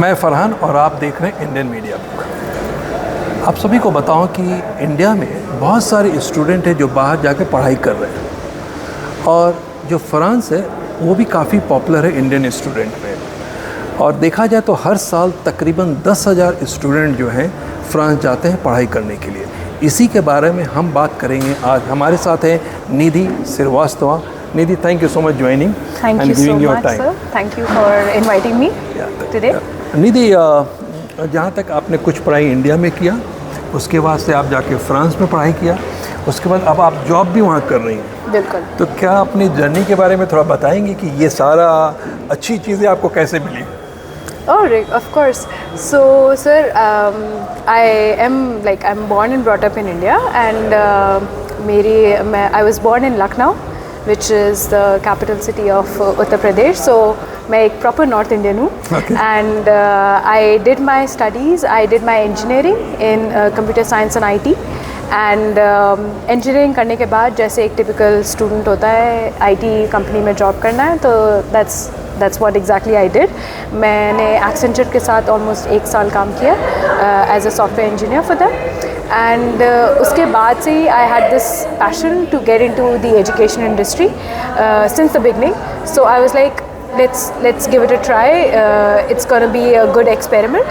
मैं फरहान और आप देख रहे हैं इंडियन मीडिया बुक। आप सभी को बताऊं कि इंडिया में बहुत सारे स्टूडेंट हैं जो बाहर जाके पढ़ाई कर रहे हैं और जो फ्रांस है वो भी काफ़ी पॉपुलर है इंडियन स्टूडेंट में। और देखा जाए तो हर साल तकरीबन 10,000 स्टूडेंट जो हैं फ्रांस जाते हैं पढ़ाई करने के लिए। इसी के बारे में हम बात करेंगे आज। हमारे साथ है निधि Srivastava. Neeti, thank you so much joining and giving your time. Sir. Thank you for inviting me today. निधि, जहाँ तक आपने कुछ पढ़ाई इंडिया में किया, उसके बाद से आप जाके फ्रांस में पढ़ाई किया, उसके बाद अब आप जॉब भी वहाँ कर रही हैं। बिल्कुल। तो क्या अपनी जर्नी के बारे में थोड़ा बताएंगे कि ये सारा अच्छी चीज़ें आपको कैसे मिली? Oh, of course. So, sir, I'm born and brought up in India, and I was born in Lucknow, which is the capital city of Uttar Pradesh. So मैं एक proper North Indian हूँ. Okay. And I did my studies. I did my engineering in computer science and IT. And engineering करने के बाद जैसे एक typical student होता है IT कंपनी में जॉब करना है, तो that's what exactly I did. मैंने Accenture के साथ almost 1 साल काम किया as a software engineer for them. And उसके बाद से I had this passion to get into the education industry since the beginning. So I was like, let's give it a try. It's gonna be a good experiment.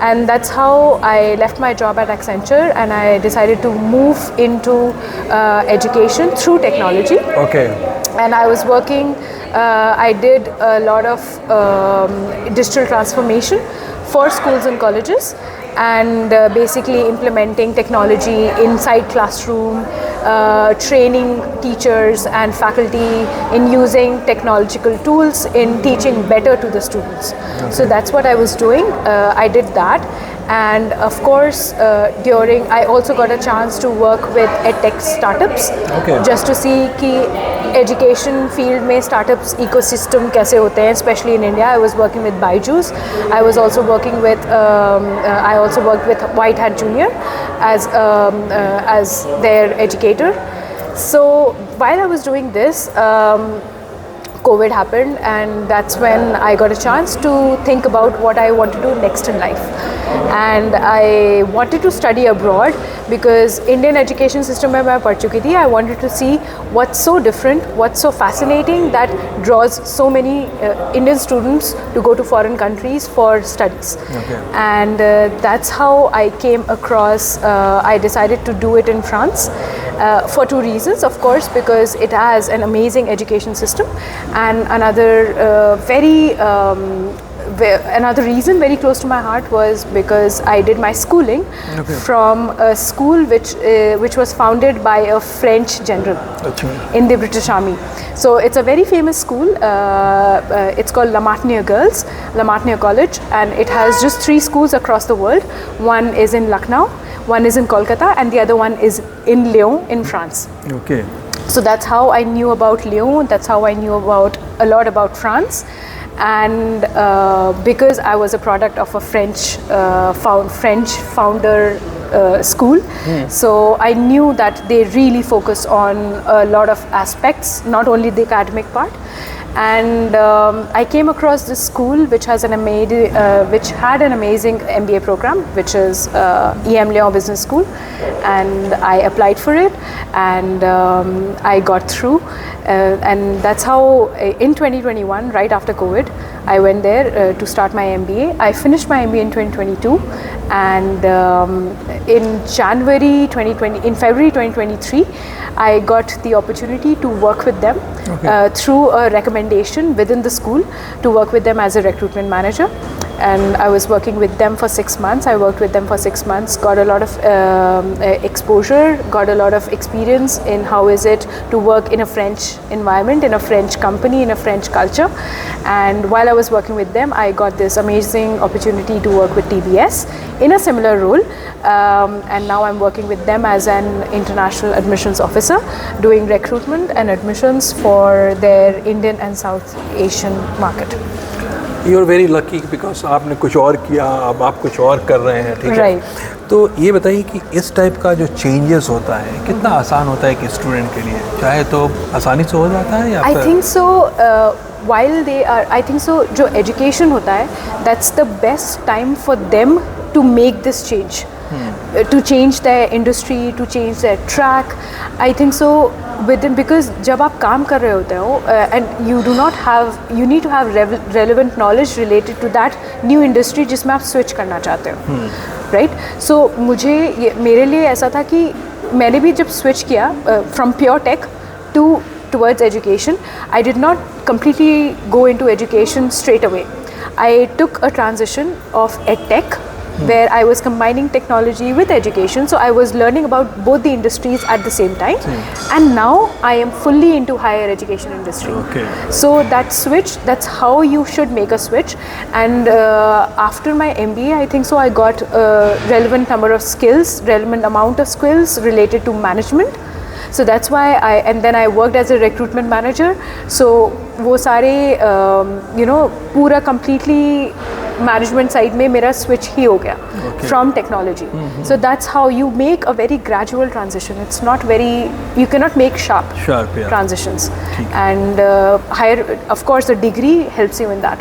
And that's how I left my job at Accenture and I decided to move into education through technology. Okay. And I was working, I did a lot of digital transformation for schools and colleges, and basically implementing technology inside classroom, training teachers and faculty in using technological tools in teaching better to the students. Okay. So that's what I was doing. I did that, and of course I also got a chance to work with edtech startups. Okay. Just to see कि education field में startups ecosystem कैसे होते हैं, especially in India. I was working with Byju's. I was also working with I also worked with White Hat Junior as their educator. So while I was doing this, COVID happened, and that's when I got a chance to think about what I want to do next in life. And I wanted to study abroad because Indian education system में मैं पढ़ चुकी थी. I wanted to see what's so different, what's so fascinating that draws so many Indian students to go to foreign countries for studies. Okay. And that's how I came across, I decided to do it in France for 2 reasons. Of course, because it has an amazing education system, and another reason very close to my heart was because I did my schooling from a school which was founded by a French general in the British Army. So it's a very famous school. It's called La Martiniere College, and it has just 3 schools across the world. One is in Lucknow, one is in Kolkata, and the other one is in Lyon in France. Okay. So that's how I knew about Lyon. That's how I knew a lot about France. And because I was a product of a French founder school, so I knew that they really focus on a lot of aspects, not only the academic part. And I came across this school which had an amazing MBA program, which is AMBA Business School, and I applied for it, and I got through, and that's how in 2021, right after COVID, I went there to start my MBA. I finished my MBA in 2022, and in February 2023, I got the opportunity to work with them through a recommendation within the school to work with them as a recruitment manager. And I was working with them for 6 months. I worked with them for 6 months, got a lot of exposure, got a lot of experience in how is it to work in a French environment, in a French company, in a French culture. And while I was working with them, I got this amazing opportunity to work with TBS in a similar role. And now I'm working with them as an international admissions officer, doing recruitment and admissions for their Indian and South Asian market. You are very lucky because आपने कुछ और किया, अब आप कुछ और कर रहे हैं, ठीक है? तो ये बताइए कि इस टाइप का जो चेंजेस होता है कितना आसान होता है कि स्टूडेंट के लिए, चाहे तो आसानी से हो जाता है या I think so while they are, I think so, जो education होता है, that's the best time for them to make this change, to change their industry, to change their track. I think so within, because जब आप काम कर रहे होते हो and you need to have relevant knowledge related to that new industry जिसमें आप switch करना चाहते हो, right? So मेरे लिए ऐसा था कि मैंने भी जब switch किया from pure tech towards education, I did not completely go into education straight away. I took a transition of edtech where I was combining technology with education, so I was learning about both the industries at the same time. And now I am fully into higher education industry. So that switch, that's how you should make a switch. And after my MBA, I think so I got a relevant amount of skills related to management. So that's why and then I worked as a recruitment manager. So वो सारे पूरा completely management side में मेरा switch ही हो गया from technology. So that's how you make a very gradual transition. It's not very, you cannot make sharp transitions. And higher, of course, the degree helps you in that.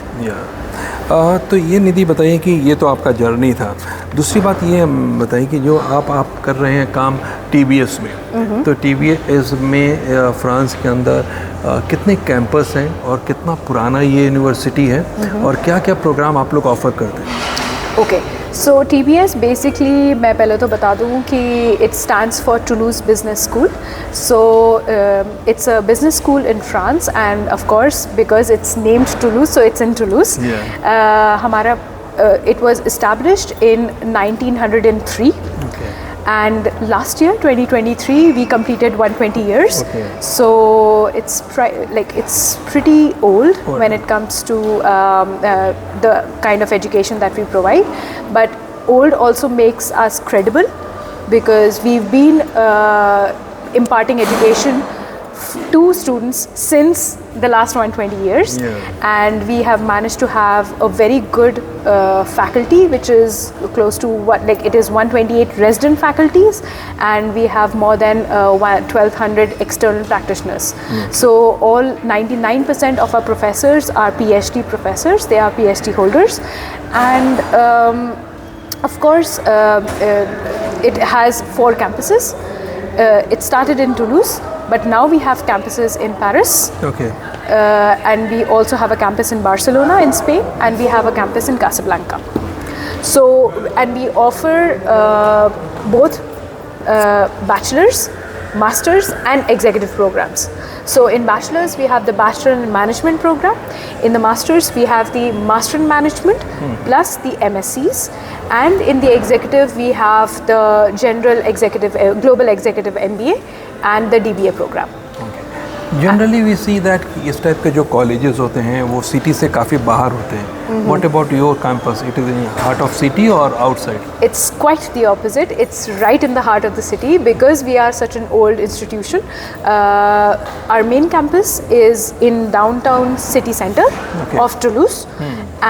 तो ये निधि बताइए कि ये तो आपका जर्नी था। दूसरी बात ये बताइए कि जो आप कर रहे हैं काम TBS में, तो TBS में फ्रांस के अंदर कितने कैंपस हैं और कितना पुराना ये यूनिवर्सिटी है और क्या क्या प्रोग्राम आप लोग ऑफर करते हैं? ओके, सो TBS बेसिकली मैं पहले तो बता दूँ कि it stands for Toulouse Business School. So it's a business school in France, and of course because it's named Toulouse, so it's in Toulouse. हमारा it was established in 1903. And last year 2023 we completed 120 years. So it's pretty old when it comes to the kind of education that we provide, but old also makes us credible because we've been imparting education to students since the last 120 years, and we have managed to have a very good faculty, which is close to it is 128 resident faculties, and we have more than 1200 external practitioners. So all 99% of our professors are PhD professors. They are PhD holders, and of course it has 4 campuses. It started in Toulouse, but now we have campuses in Paris. And we also have a campus in Barcelona in Spain, and we have a campus in Casablanca. So, and we offer both bachelor's, master's and executive programs. So in bachelor's we have the Bachelor in Management program. In the master's we have the Master in Management plus the MSCs, and in the executive we have the General Executive, Global Executive MBA and the DBA program. Generally we see that इस type के जो colleges होते हैं वो city से काफ़ी बाहर होते हैं. What about your campus? It is in heart of city और outside? It's quite the opposite. It's right in the heart of the city because we are such an old institution. Our main campus is in downtown city center of Toulouse,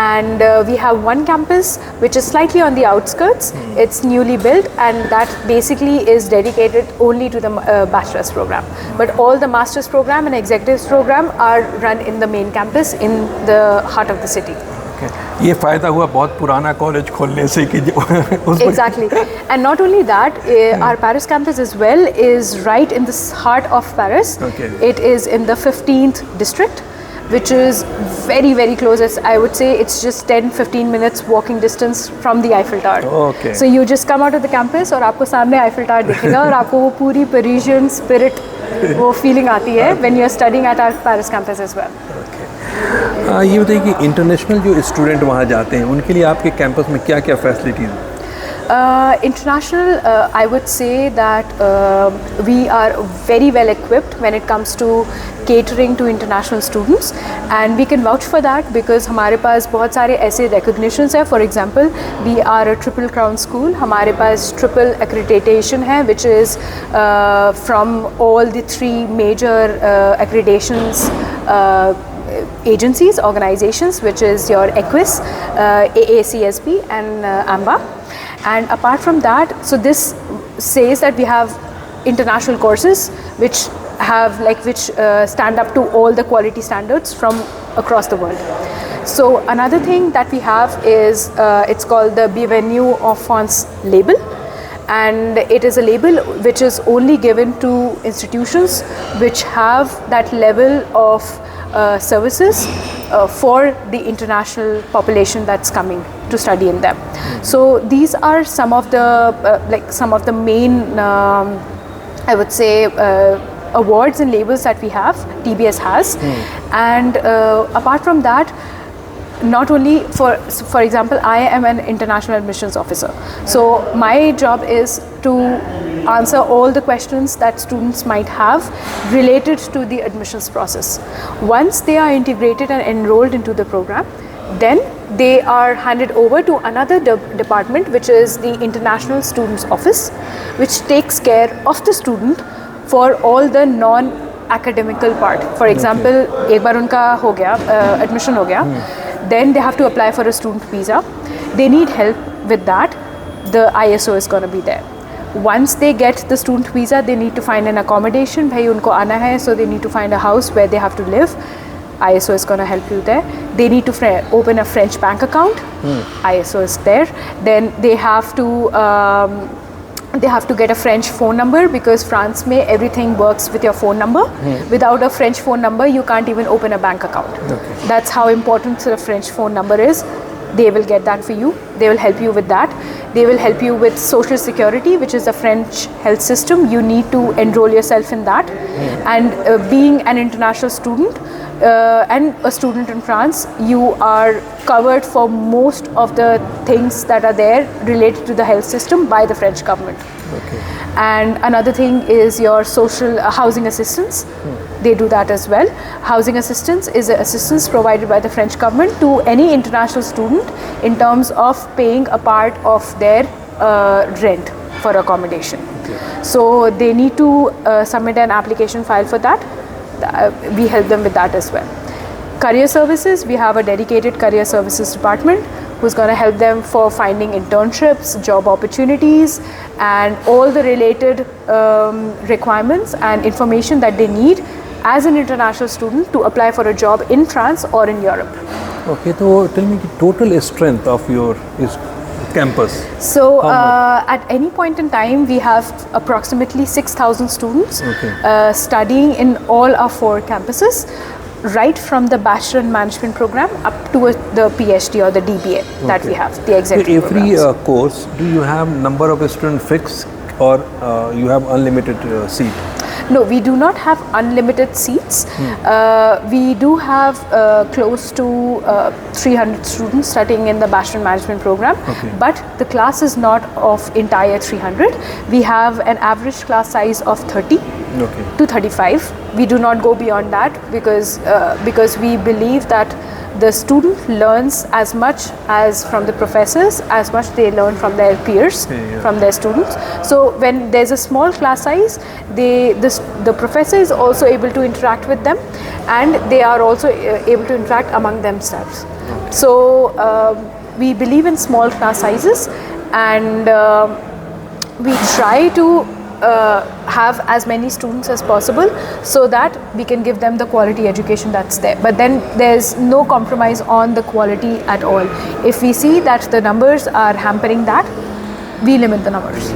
and we have one campus which is slightly on the outskirts. It's newly built, and that basically is dedicated only to the bachelor's program. But all the master's program and executives program are run in the main campus in the heart of the city. ये फ़ायदा हुआ बहुत पुराना college खोलने से कि Exactly. And not only that, our Paris campus as well is right in the heart of Paris. It is in the 15th district, which is very, very close. I would say it's just 10-15 minutes walking distance from the Eiffel Tower. So you just come out of the campus और आपको सामने Eiffel Tower दिखेगा और आपको वो पूरी Parisian spirit, वो feeling आती है when you are studying at our Paris campus as well. ये बताइए कि इंटरनेशनल जो स्टूडेंट वहाँ जाते हैं उनके लिए आपके कैंपस में क्या क्या फैसिलिटीज़ हैं? International, I would say that we are very well equipped when it comes to catering to international students, and we can vouch for that because हमारे पास बहुत सारे ऐसे recognitions हैं. For example, we are a triple crown school. हमारे पास triple accreditation है, which is from all the 3 major accreditations agencies, organizations, which is your EQUIS, AACSB and AMBA. And apart from that, so this says that we have international courses which have which stand up to all the quality standards from across the world. So another thing that we have is it's called the Bienvenue en France label, and it is a label which is only given to institutions which have that level of services for the international population that's coming to study in them. So these are some of the main I would say awards and labels that we have, TBS has. And apart from that, not only for example, I am an international admissions officer, so my job is to answer all the questions that students might have related to the admissions process. Once they are integrated and enrolled into the program, then they are handed over to another department, which is the International Students Office, which takes care of the student for all the non-academical part. For example, एक बार उनका हो गया admission हो गया, then they have to apply for a student visa. They need help with that. The ISO is going to be there. Once they get the student visa, they need to find an accommodation. भाई उनको आना है, so they need to find a house where they have to live. ISO is going to help you there. They need to open a French bank account. ISO is there. Then they have to get a French phone number, because France mein everything works with your phone number. Without a French phone number, you can't even open a bank account. That's how important the French phone number is. They will get that for you. They will help you with that. They will help you with social security, which is the French health system. You need to enroll yourself in that. And being an international student and a student in France, you are covered for most of the things that are there related to the health system by the French government. And another thing is your social housing assistance. They do that as well. Housing assistance is assistance provided by the French government to any international student in terms of paying a part of their rent for accommodation. So they need to submit an application file for that. We help them with that as well. Career services, we have a dedicated career services department who's going to help them for finding internships, job opportunities, and all the related requirements and information that they need as an international student to apply for a job in France or in Europe. Okay, so tell me the total strength of your campus. So at any point in time, we have approximately 6,000 students studying in all our 4 campuses, right from the Bachelor in Management program up to the PhD or the DBA that we have, the executive every course, do you have number of students fixed, or you have unlimited seat? No, we do not have unlimited seats. We do have close to 300 students studying in the Bachelor in Management program, but the class is not of entire 300. We have an average class size of 30 to 35. We do not go beyond that because we believe that the student learns as much as from the professors, as much they learn from their peers, from their students. So when there's a small class size, the professor is also able to interact with them, and they are also able to interact among themselves. So we believe in small class sizes, and we try to have as many students as possible so that we can give them the quality education that's there. But then there's no compromise on the quality at all. If we see that the numbers are hampering that, we limit the numbers.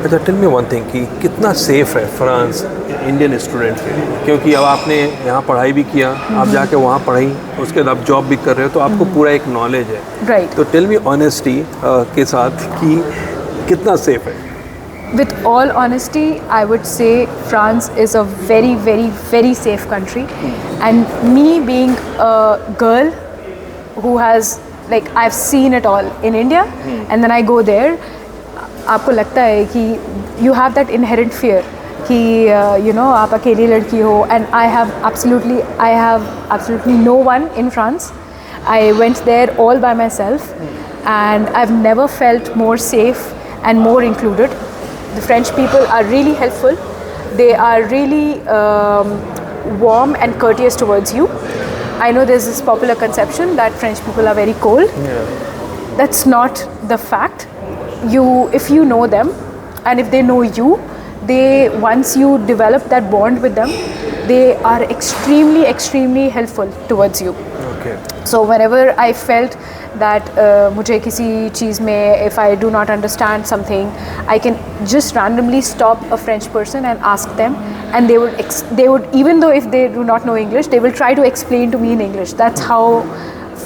अच्छा, tell me one thing कि कितना safe है France Indian student के लिए, क्योंकि अब आपने यहाँ पढ़ाई भी किया, आप जाके वहाँ पढ़ाई, उसके बाद आप जॉब भी कर रहे हो, तो आपको पूरा एक नॉलेज है. राइट. तो टेल मी ऑनेस्टी के साथ कि कितना सेफ है. With all honesty, I would say France is a very, very, very safe country. And me being a girl who has, like, I've seen it all in India, and then I go there, आपको लगता है कि you have that inherent fear कि you know आप अकेली लड़की हो, and I have absolutely no one in France. I went there all by myself, and I've never felt more safe and more included. The French people are really helpful. They are really warm and courteous towards you. I know there's this popular conception that French people are very cold. That's not the fact. If you know them, and if they know you, once you develop that bond with them, they are extremely, extremely helpful towards you. Okay. So whenever I felt that मुझे किसी चीज़ में if I do not understand something, I can just randomly stop a French person and ask them, and they would even though if they do not know English, they will try to explain to me in English. That's how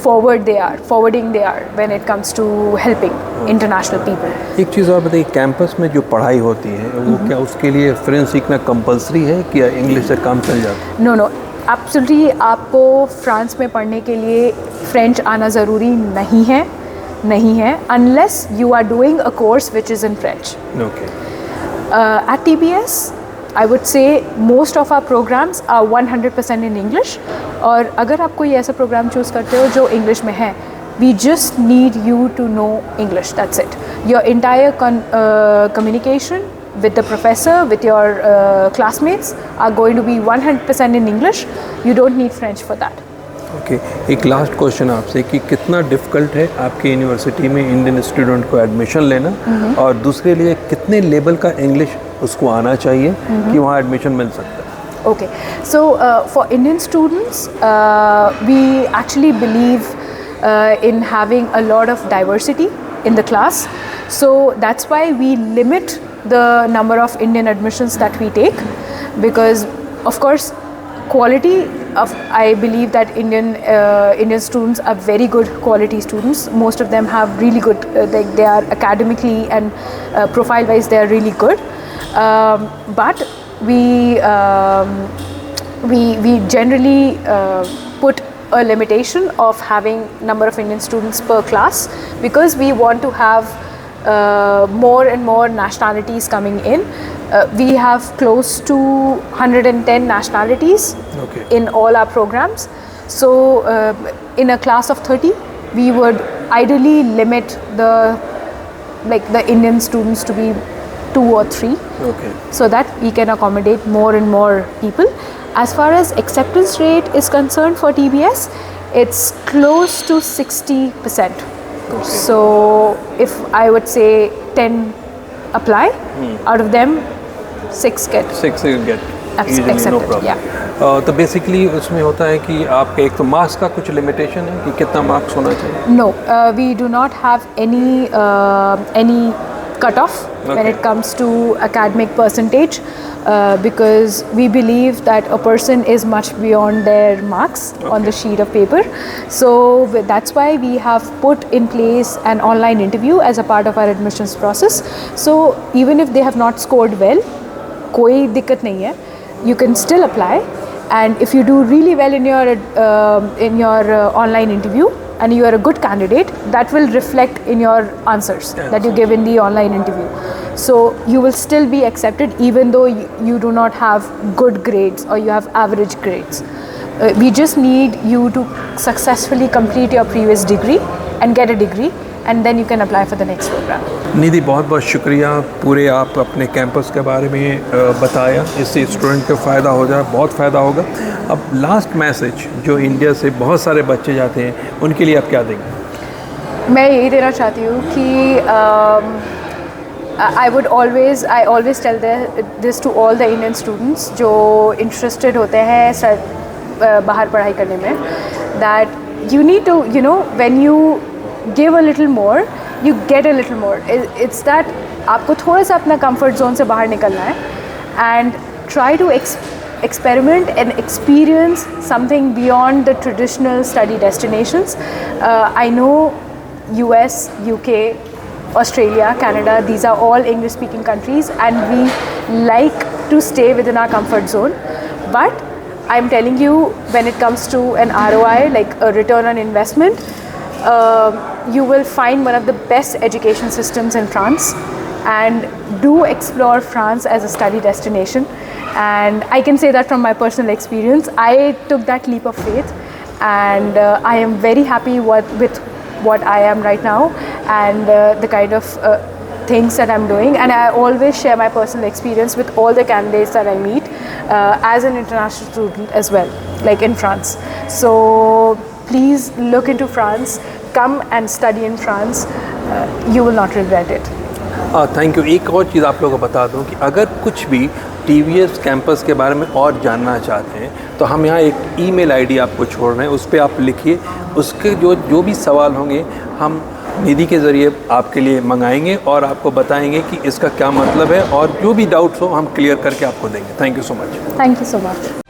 forwarding they are when it comes to helping international people. एक चीज़ और बताइए, campus में जो पढ़ाई होती है वो क्या उसके लिए फ्रेंच सीखना कंपलसरी है कि इंग्लिश से काम चल जाता है? नो एब्सोल्युटली आपको फ्रांस में पढ़ने के लिए फ्रेंच आना ज़रूरी नहीं है unless you are doing a course which is in French. Okay. At TBS I would say most of our programs are 100% in English. और अगर आप कोई ऐसा प्रोग्राम चूज़ करते हो जो इंग्लिश में है, we just need you to know English, that's it. Your entire communication with the professor, with your classmates are going to be 100% in English. You don't need French for that. Okay. एक last question आपसे कि कितना difficult है आपकी university में Indian student को admission लेना, और दूसरे लिए कितने लेवल का इंग्लिश उसको आना चाहिए कि वहाँ एडमिशन मिल सकता है? Okay, so for Indian students, we actually believe in having a lot of diversity in the class. So that's why we limit the number of Indian admissions that we take, because of course quality of, I believe that Indian students are very good quality students. Most of them have really good, they are academically and profile wise they are really good, but we generally put a limitation of having number of Indian students per class, because we want to have more and more nationalities coming in. We have close to 110 nationalities Okay. in all our programs. So in a class of 30, we would ideally limit the Indian students to be 2 or 3. Okay. So that we can accommodate more and more people. As far as acceptance rate is concerned for TBS, it's close to 60%. Okay. So if I would say 10 apply, out of them 6 get easily, accepted. no problem. Yeah. तो basically उसमें होता है कि आपके एक तो marks का कुछ लिमिटेशन है कि कितना मार्क्स होना चाहिए? No, we do not have any cutoff when it comes to academic percentage, because we believe that a person is much beyond their marks on the sheet of paper. So that's why we have put in place an online interview as a part of our admissions process. So even if they have not scored well, कोई दिक्कत नहीं है, you can still apply, and if you do really well in your online interview and you are a good candidate, that will reflect in your answers that you give in the online interview. So you will still be accepted even though you do not have good grades or you have average grades. We just need you to successfully complete your previous degree and get a degree, and then you can apply for the next program. निधि, बहुत बहुत शुक्रिया, पूरे आप अपने campus के बारे में बताया, इससे स्टूडेंट को फ़ायदा हो जाए, बहुत फ़ायदा होगा. अब लास्ट मैसेज जो इंडिया से बहुत सारे बच्चे जाते हैं उनके लिए आप क्या देंगे? मैं यही देना चाहती हूँ कि I always tell this to all the Indian students जो interested होते हैं बाहर पढ़ाई करने में, that you need to, when you give a little more, you get a little more. It's that आपको थोड़ा सा अपना comfort zone से बाहर निकलना है and try to experiment and experience something beyond the traditional study destinations. I know US, UK, Australia, Canada, these are all English speaking countries, and we like to stay within our comfort zone. But I'm telling you, when it comes to an ROI, like a return on investment, you will find one of the best education systems in France, and do explore France as a study destination. And I can say that from my personal experience, I took that leap of faith, and I am very happy with what I am right now, and the kind of things that I'm doing. And I always share my personal experience with all the candidates that I meet as an international student as well, like in France. So please look into France, come and study in France, you will not regret it. Thank you. एक और चीज़ आप लोगों को बता दूं कि अगर कुछ भी TBS कैंपस के बारे में और जानना चाहते हैं तो हम यहाँ एक ईमेल आईडी आपको छोड़ रहे हैं, उस पर आप लिखिए, उसके जो भी सवाल होंगे हम निधि के ज़रिए आपके लिए मंगाएंगे और आपको बताएंगे कि इसका क्या मतलब है, और जो भी डाउट्स हो हम क्लियर करके आपको देंगे। Thank you so much. Thank you so much.